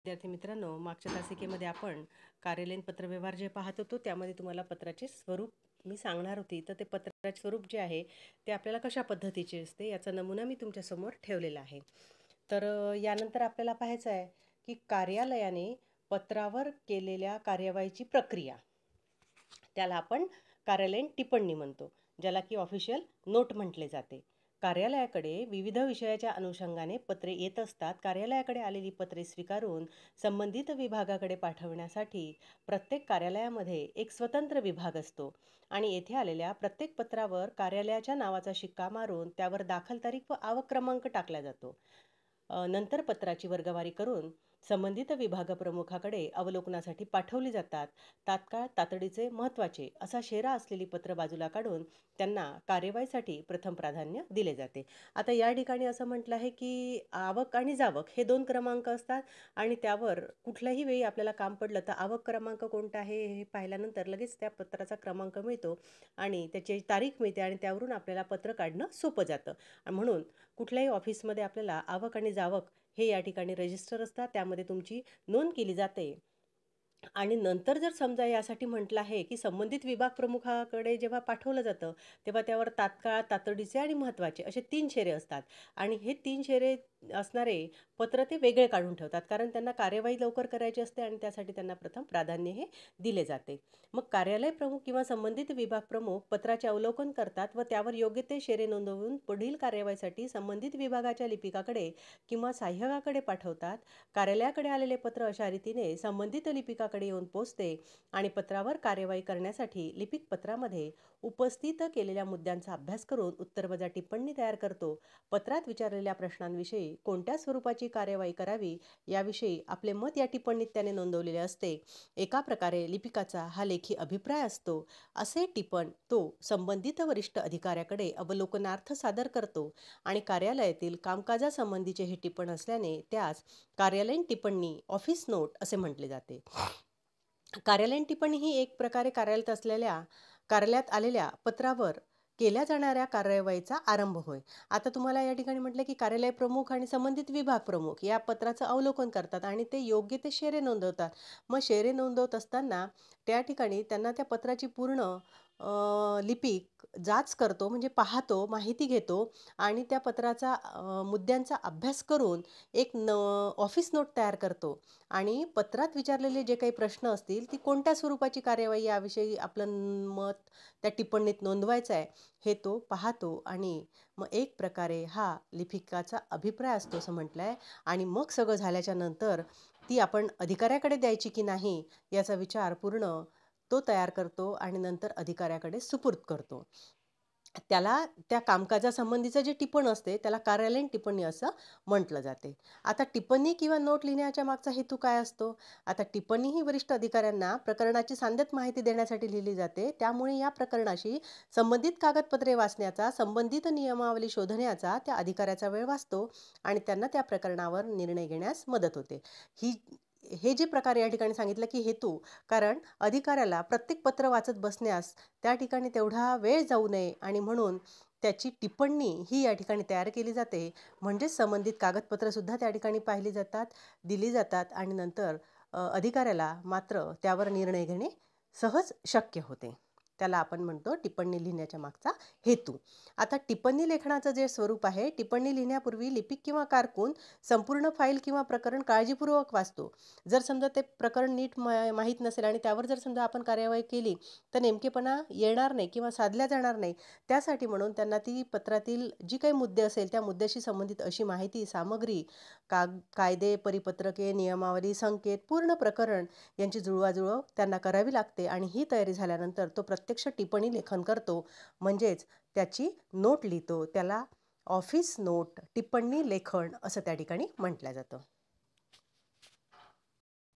विद्यार्थी मित्रांनो, मागच्या तासिकेमध्ये आपण कार्यालयीन पत्रव्यवहार जे पाहत होतो त्यामध्ये तुम्हाला पत्राचे स्वरूप मी सांगणार होती. तर ते पत्राचे स्वरूप जे आहे ते आपल्याला कशा पद्धतीचे असते याचा नमुना मी तुमच्यासमोर ठेवलेला आहे. तर यानंतर आपल्याला पाहायचं आहे की कार्यालयाने पत्रावर केलेल्या कार्यवाहीची प्रक्रिया, त्याला आपण कार्यालयीन टिप्पणी म्हणतो, ज्याला की ऑफिशियल नोट म्हटले जाते. कार्यालयाकडे विविध विषयाच्या अनुषंगाने पत्रे येत असतात. कार्यालयाकडे आलेली पत्रे स्वीकारून संबंधित विभागाकडे पाठवण्यासाठी प्रत्येक कार्यालयामध्ये एक स्वतंत्र विभाग असतो आणि येथे आलेल्या प्रत्येक पत्रावर कार्यालयाच्या नावाचा शिक्का मारून त्यावर दाखल तारीख व आवक क्रमांक टाकला जातो. नंतर पत्राची वर्गवारी करून संबंधित विभाग प्रमुखाकडे अवलोकनासाठी पाठवली जातात. तात्काळ तातडीचे महत्त्वाचे असा शेरा असलेली पत्र बाजूला काढून त्यांना कार्यवाहीसाठी प्रथम प्राधान्य दिले जाते. आता या ठिकाणी असं म्हटलं आहे की आवक आणि जावक हे दोन क्रमांक असतात आणि त्यावर कुठल्याही वेळी आपल्याला काम पडलं तर आवक क्रमांक कोणता आहे हे पाहिल्यानंतर लगेच त्या पत्राचा क्रमांक मिळतो आणि त्याची तारीख मिळते आणि त्यावरून आपल्याला पत्र काढणं सोपं जातं. म्हणून कुठल्याही ऑफिसमध्ये आपल्याला आवक आणि जावक हे या ठिकाणी रजिस्टर असतात, त्यामध्ये तुमची नोंद केली जाते. आणि नंतर जर समजा यासाठी म्हटलं आहे की संबंधित विभाग प्रमुखाकडे जेव्हा पाठवलं जातं तेव्हा त्यावर तात्काळ, तातडीचे आणि महत्त्वाचे असे 3 शेरे असतात आणि हे 3 शेरे असणारे पत्र ते वेगळे काढून ठेवतात, कारण त्यांना कार्यवाही लवकर करायची असते आणि त्यासाठी त्यांना प्रथम प्राधान्य हे दिले जाते. मग कार्यालय प्रमुख किंवा संबंधित विभाग प्रमुख पत्राचे अवलोकन करतात व त्यावर योग्य ते शेरे नोंदवून पुढील कार्यवाहीसाठी संबंधित विभागाच्या लिपिकाकडे किंवा सहाय्यकाकडे पाठवतात. कार्यालयाकडे आलेले पत्र अशा रीतीने संबंधित लिपिकाकडे येऊन पोहोचते आणि पत्रावर कार्यवाही करण्यासाठी लिपिक पत्रामध्ये उपस्थित केलेल्या मुद्द्यांचा अभ्यास करून उत्तरवजा टिप्पणी तयार करतो. पत्रात विचारलेल्या प्रश्नांविषयी कोणत्या स्वरूपाची कार्यवाही करावी याविषयी आपले मत या टिप्पणीत त्याने नोंदवलेले असते. एका प्रकारे लिपिकाचा हा लेखी अभिप्राय असतो. असे टिपण तो संबंधित वरिष्ठ अधिकाऱ्याकडे अवलोकनार्थ सादर करतो आणि कार्यालयातील कामकाजासंबंधीचे हे टिपण असल्याने त्यास कार्यालयीन टिप्पणी, ऑफिस नोट असे म्हटले जाते. कार्यालयीन टिप्पणी ही एक प्रकारे कार्यालयात आलेल्या पत्रावर केल्या जाणाऱ्या कार्यवाहीचा आरंभ होय. आता तुम्हाला या ठिकाणी म्हटलं की कार्यालय प्रमुख आणि संबंधित विभाग प्रमुख या पत्राचं अवलोकन करतात आणि ते योग्य ते शेरे नोंदवतात. मग शेरे नोंदवत असताना त्या ठिकाणी त्यांना त्या पत्राची पूर्ण लिपिक जाच करतो, म्हणजे पाहतो, माहिती घेतो आणि त्या पत्राचा मुद्द्यांचा अभ्यास करून एक ऑफिस नोट तयार करतो आणि पत्रात विचारलेले जे काही प्रश्न असतील ती कोणत्या स्वरूपाची कार्यवाही याविषयी आपलं मत त्या टिप्पणीत नोंदवायचं आहे हे तो पाहतो आणि मग एक प्रकारे हा लिपिकाचा अभिप्राय असतो असं म्हटलं आहे. आणि मग सगळं झाल्याच्या नंतर ती आपण अधिकाऱ्याकडे द्यायची की नाही याचा विचार पूर्ण तो तयार करतो आणि नंतर अधिकाऱ्याकडे सुपूर्द करतो. त्याला त्या कामकाजासंबंधीचं जे टिपण असते त्याला कार्यालयीन टिप्पणी असं म्हटलं जाते. आता टिप्पणी किंवा नोट लिहिण्याच्या मागचा हेतू काय असतो? आता टिप्पणी ही वरिष्ठ अधिकाऱ्यांना प्रकरणाची सांगत माहिती देण्यासाठी लिहिली जाते. त्यामुळे या प्रकरणाशी संबंधित कागदपत्रे वाचण्याचा, संबंधित नियमावली शोधण्याचा त्या अधिकाऱ्याचा वेळ वाचतो आणि त्यांना त्या प्रकरणावर निर्णय घेण्यास मदत होते. हे जे प्रकार या ठिकाणी सांगितलं की हेतू, कारण अधिकाऱ्याला प्रत्येक पत्र वाचत बसण्यास त्या ठिकाणी तेवढा वेळ जाऊ नये आणि म्हणून त्याची टिप्पणी ही या ठिकाणी तयार केली जाते. म्हणजेच संबंधित कागदपत्रंसुद्धा त्या ठिकाणी पाहिली जातात, दिली जातात आणि नंतर अधिकाऱ्याला मात्र त्यावर निर्णय घेणे सहज शक्य होते. त्याला आपण म्हणतो टिप्पणी लिहिण्याच्या मागचा हेतू. आता टिप्पणी लेखनाचं जे स्वरूप आहे, टिप्पणी लिहिण्यापूर्वी लिपिक किंवा कारकून संपूर्ण फाईल किंवा प्रकरण काळजीपूर्वक वाचतो. जर समजा ते प्रकरण नीट माहीत नसेल आणि त्यावर जर समजा आपण कार्यवाही केली तर नेमकेपणा येणार नाही किंवा साधल्या जाणार नाही. त्यासाठी म्हणून त्यांना ती पत्रातील जी काही मुद्दे असेल त्या मुद्द्याशी संबंधित अशी माहिती, सामग्री, कायदे, परिपत्रके, नियमावली, संकेत, पूर्ण प्रकरण यांची जुळवाजुळव त्यांना करावी लागते आणि ही तयारी झाल्यानंतर तो प्रत्यक्ष टिप्पणी लेखन करतो, म्हणजेच त्याची नोट लिहितो. त्याला ऑफिस नोट, टिप्पणी लेखन असं त्या ठिकाणी म्हटलं जातं.